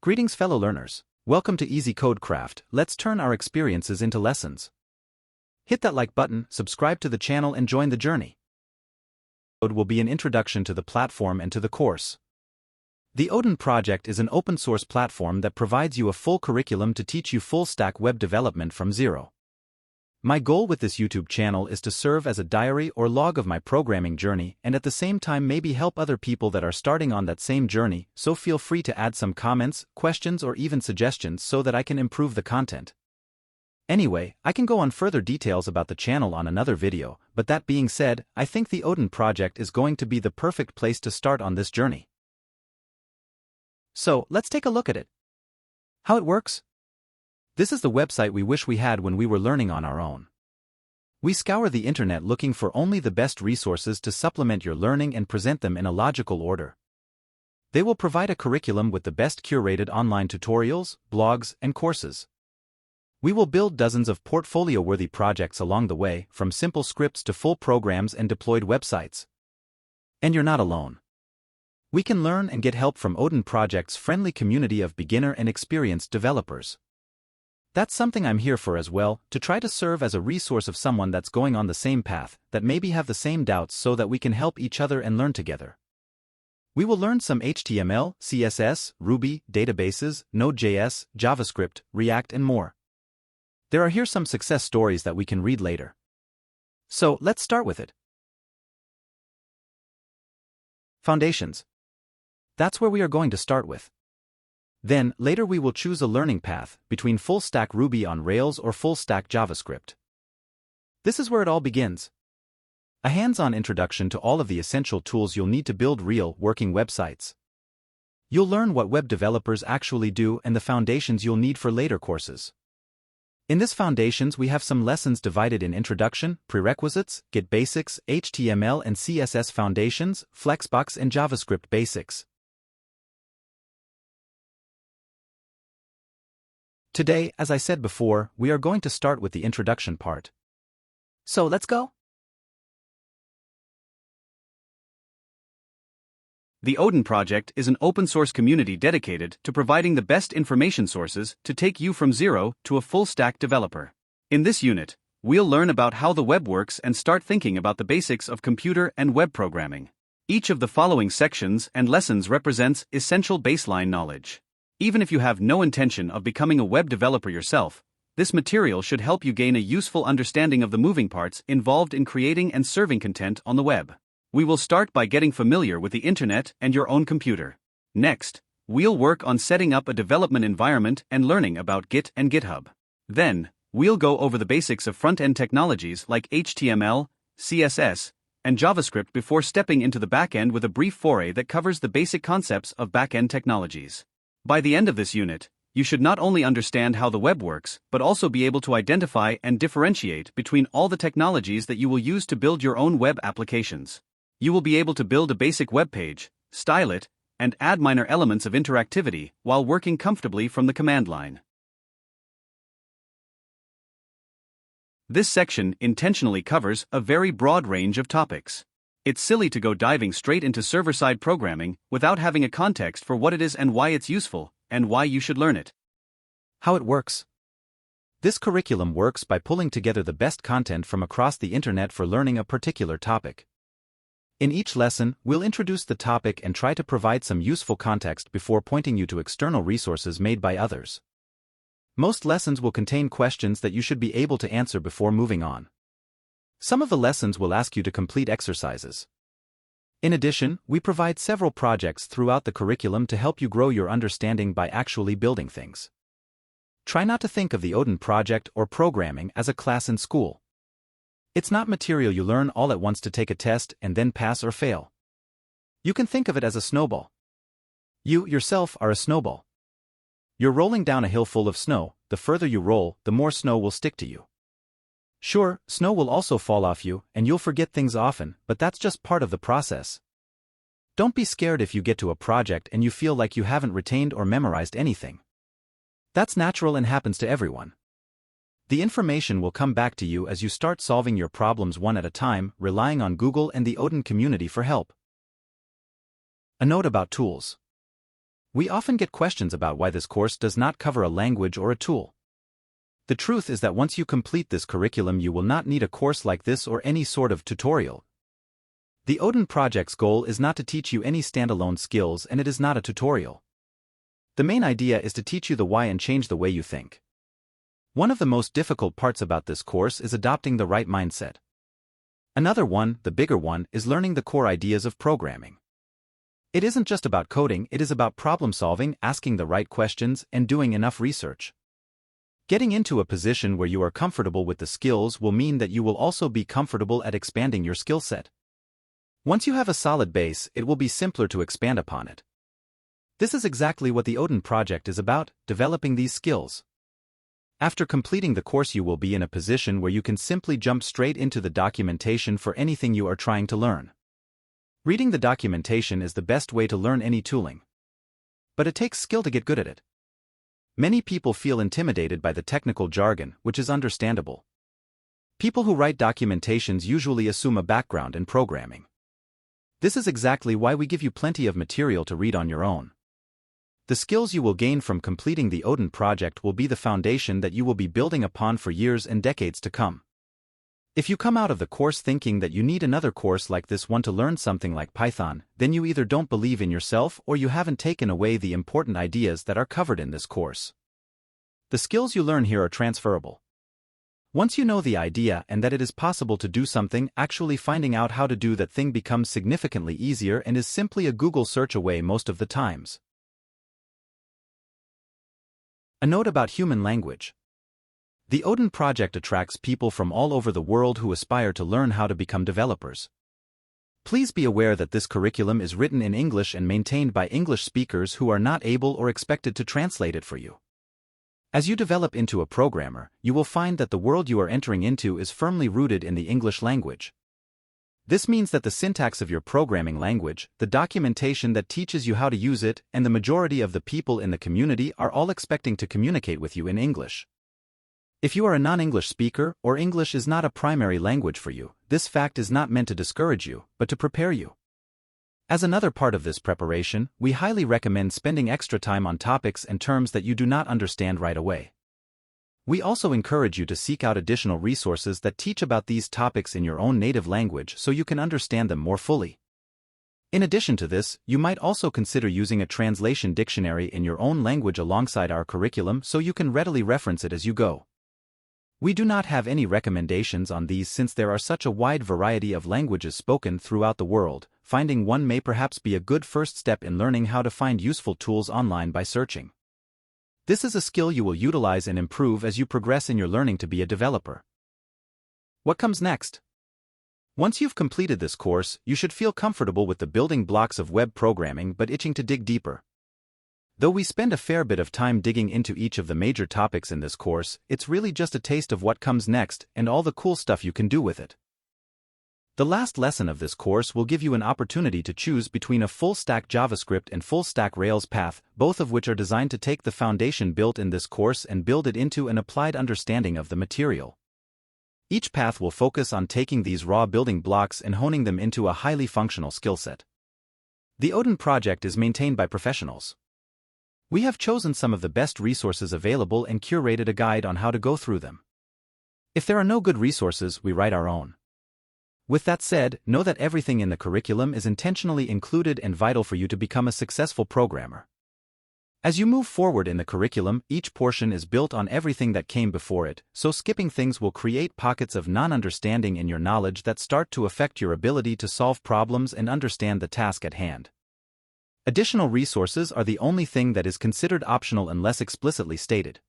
Greetings fellow learners. Welcome to IziCodeCraft. Let's turn our experiences into lessons. Hit that like button, subscribe to the channel and join the journey. Code will be an introduction to the platform and to the course. The Odin Project is an open-source platform that provides you a full curriculum to teach you full-stack web development from zero. My goal with this YouTube channel is to serve as a diary or log of my programming journey and at the same time maybe help other people that are starting on that same journey, so feel free to add some comments, questions or even suggestions so that I can improve the content. Anyway, I can go on further details about the channel on another video, but that being said, I think the Odin Project is going to be the perfect place to start on this journey. So, let's take a look at it. How it works? This is the website we wish we had when we were learning on our own. We scour the internet looking for only the best resources to supplement your learning and present them in a logical order. They will provide a curriculum with the best curated online tutorials, blogs, and courses. We will build dozens of portfolio-worthy projects along the way, from simple scripts to full programs and deployed websites. And you're not alone. We can learn and get help from Odin Project's friendly community of beginner and experienced developers. That's something I'm here for as well, to try to serve as a resource of someone that's going on the same path, that maybe have the same doubts so that we can help each other and learn together. We will learn some HTML, CSS, Ruby, databases, Node.js, JavaScript, React and more. There are here some success stories that we can read later. So, let's start with it. Foundations. That's where we are going to start with. Then, later we will choose a learning path, between full-stack Ruby on Rails or full-stack JavaScript. This is where it all begins. A hands-on introduction to all of the essential tools you'll need to build real, working websites. You'll learn what web developers actually do and the foundations you'll need for later courses. In this foundations we have some lessons divided in Introduction, Prerequisites, Get Basics, HTML and CSS Foundations, Flexbox and JavaScript Basics. Today, as I said before, we are going to start with the introduction part. So let's go. The Odin Project is an open-source community dedicated to providing the best information sources to take you from zero to a full-stack developer. In this unit, we'll learn about how the web works and start thinking about the basics of computer and web programming. Each of the following sections and lessons represents essential baseline knowledge. Even if you have no intention of becoming a web developer yourself, this material should help you gain a useful understanding of the moving parts involved in creating and serving content on the web. We will start by getting familiar with the internet and your own computer. Next, we'll work on setting up a development environment and learning about Git and GitHub. Then, we'll go over the basics of front-end technologies like HTML, CSS, and JavaScript before stepping into the back-end with a brief foray that covers the basic concepts of back-end technologies. By the end of this unit, you should not only understand how the web works, but also be able to identify and differentiate between all the technologies that you will use to build your own web applications. You will be able to build a basic web page, style it, and add minor elements of interactivity while working comfortably from the command line. This section intentionally covers a very broad range of topics. It's silly to go diving straight into server-side programming without having a context for what it is and why it's useful, and why you should learn it. How it works. This curriculum works by pulling together the best content from across the internet for learning a particular topic. In each lesson, we'll introduce the topic and try to provide some useful context before pointing you to external resources made by others. Most lessons will contain questions that you should be able to answer before moving on. Some of the lessons will ask you to complete exercises. In addition, we provide several projects throughout the curriculum to help you grow your understanding by actually building things. Try not to think of the Odin Project or programming as a class in school. It's not material you learn all at once to take a test and then pass or fail. You can think of it as a snowball. You, yourself, are a snowball. You're rolling down a hill full of snow. The further you roll, the more snow will stick to you. Sure, snow will also fall off you, and you'll forget things often, but that's just part of the process. Don't be scared if you get to a project and you feel like you haven't retained or memorized anything. That's natural and happens to everyone. The information will come back to you as you start solving your problems one at a time, relying on Google and the Odin community for help. A note about tools. We often get questions about why this course does not cover a language or a tool. The truth is that once you complete this curriculum, you will not need a course like this or any sort of tutorial. The Odin Project's goal is not to teach you any standalone skills, and it is not a tutorial. The main idea is to teach you the why and change the way you think. One of the most difficult parts about this course is adopting the right mindset. Another one, the bigger one, is learning the core ideas of programming. It isn't just about coding, it is about problem solving, asking the right questions, and doing enough research. Getting into a position where you are comfortable with the skills will mean that you will also be comfortable at expanding your skill set. Once you have a solid base, it will be simpler to expand upon it. This is exactly what the Odin Project is about, developing these skills. After completing the course, you will be in a position where you can simply jump straight into the documentation for anything you are trying to learn. Reading the documentation is the best way to learn any tooling. But it takes skill to get good at it. Many people feel intimidated by the technical jargon, which is understandable. People who write documentations usually assume a background in programming. This is exactly why we give you plenty of material to read on your own. The skills you will gain from completing the Odin Project will be the foundation that you will be building upon for years and decades to come. If you come out of the course thinking that you need another course like this one to learn something like Python, then you either don't believe in yourself or you haven't taken away the important ideas that are covered in this course. The skills you learn here are transferable. Once you know the idea and that it is possible to do something, actually finding out how to do that thing becomes significantly easier and is simply a Google search away most of the times. A note about human language. The Odin Project attracts people from all over the world who aspire to learn how to become developers. Please be aware that this curriculum is written in English and maintained by English speakers who are not able or expected to translate it for you. As you develop into a programmer, you will find that the world you are entering into is firmly rooted in the English language. This means that the syntax of your programming language, the documentation that teaches you how to use it, and the majority of the people in the community are all expecting to communicate with you in English. If you are a non-English speaker, or English is not a primary language for you, this fact is not meant to discourage you, but to prepare you. As another part of this preparation, we highly recommend spending extra time on topics and terms that you do not understand right away. We also encourage you to seek out additional resources that teach about these topics in your own native language so you can understand them more fully. In addition to this, you might also consider using a translation dictionary in your own language alongside our curriculum so you can readily reference it as you go. We do not have any recommendations on these since there are such a wide variety of languages spoken throughout the world. Finding one may perhaps be a good first step in learning how to find useful tools online by searching. This is a skill you will utilize and improve as you progress in your learning to be a developer. What comes next? Once you've completed this course, you should feel comfortable with the building blocks of web programming but itching to dig deeper. Though we spend a fair bit of time digging into each of the major topics in this course, it's really just a taste of what comes next and all the cool stuff you can do with it. The last lesson of this course will give you an opportunity to choose between a full-stack JavaScript and full-stack Rails path, both of which are designed to take the foundation built in this course and build it into an applied understanding of the material. Each path will focus on taking these raw building blocks and honing them into a highly functional skill set. The Odin Project is maintained by professionals. We have chosen some of the best resources available and curated a guide on how to go through them. If there are no good resources, we write our own. With that said, know that everything in the curriculum is intentionally included and vital for you to become a successful programmer. As you move forward in the curriculum, each portion is built on everything that came before it, so skipping things will create pockets of non-understanding in your knowledge that start to affect your ability to solve problems and understand the task at hand. Additional resources are the only thing that is considered optional unless explicitly stated.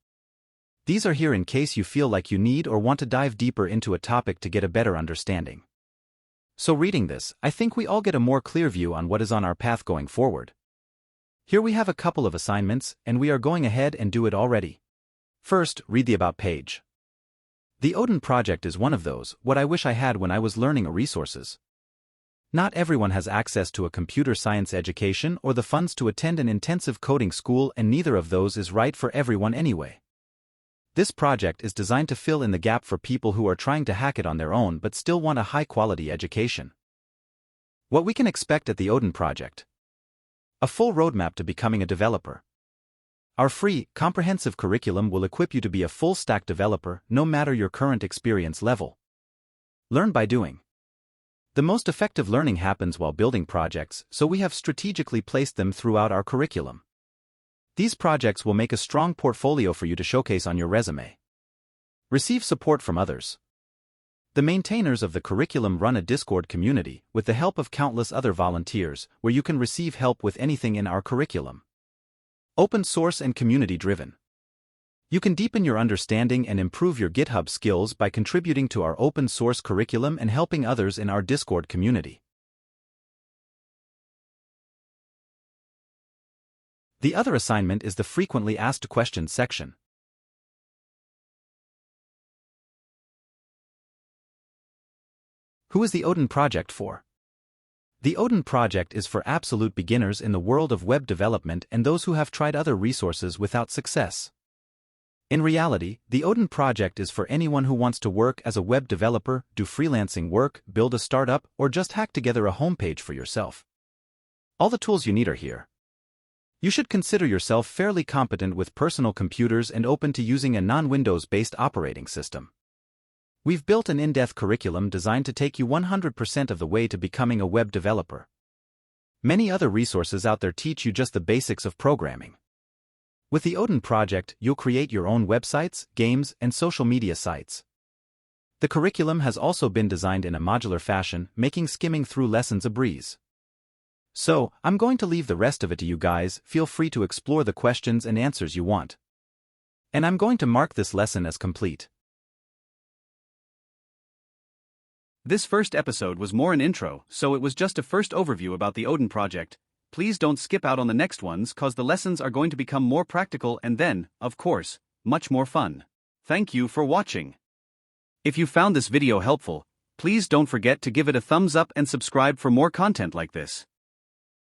These are here in case you feel like you need or want to dive deeper into a topic to get a better understanding. So reading this, I think we all get a more clear view on what is on our path going forward. Here we have a couple of assignments, and we are going ahead and do it already. First, read the About page. The Odin Project is one of those, what I wish I had when I was learning resources. Not everyone has access to a computer science education or the funds to attend an intensive coding school, and neither of those is right for everyone anyway. This project is designed to fill in the gap for people who are trying to hack it on their own but still want a high-quality education. What we can expect at the Odin Project. A full roadmap to becoming a developer. Our free, comprehensive curriculum will equip you to be a full-stack developer no matter your current experience level. Learn by doing. The most effective learning happens while building projects, so we have strategically placed them throughout our curriculum. These projects will make a strong portfolio for you to showcase on your resume. Receive support from others. The maintainers of the curriculum run a Discord community with the help of countless other volunteers where you can receive help with anything in our curriculum. Open source and community driven. You can deepen your understanding and improve your GitHub skills by contributing to our open source curriculum and helping others in our Discord community. The other assignment is the frequently asked questions section. Who is the Odin Project for? The Odin Project is for absolute beginners in the world of web development and those who have tried other resources without success. In reality, the Odin Project is for anyone who wants to work as a web developer, do freelancing work, build a startup, or just hack together a homepage for yourself. All the tools you need are here. You should consider yourself fairly competent with personal computers and open to using a non-Windows-based operating system. We've built an in-depth curriculum designed to take you 100% of the way to becoming a web developer. Many other resources out there teach you just the basics of programming. With the Odin Project, you'll create your own websites, games, and social media sites. The curriculum has also been designed in a modular fashion, making skimming through lessons a breeze. So, I'm going to leave the rest of it to you guys. Feel free to explore the questions and answers you want. And I'm going to mark this lesson as complete. This first episode was more an intro, so it was just a first overview about the Odin Project. Please don't skip out on the next ones cause the lessons are going to become more practical and then, of course, much more fun. Thank you for watching. If you found this video helpful, please don't forget to give it a thumbs up and subscribe for more content like this.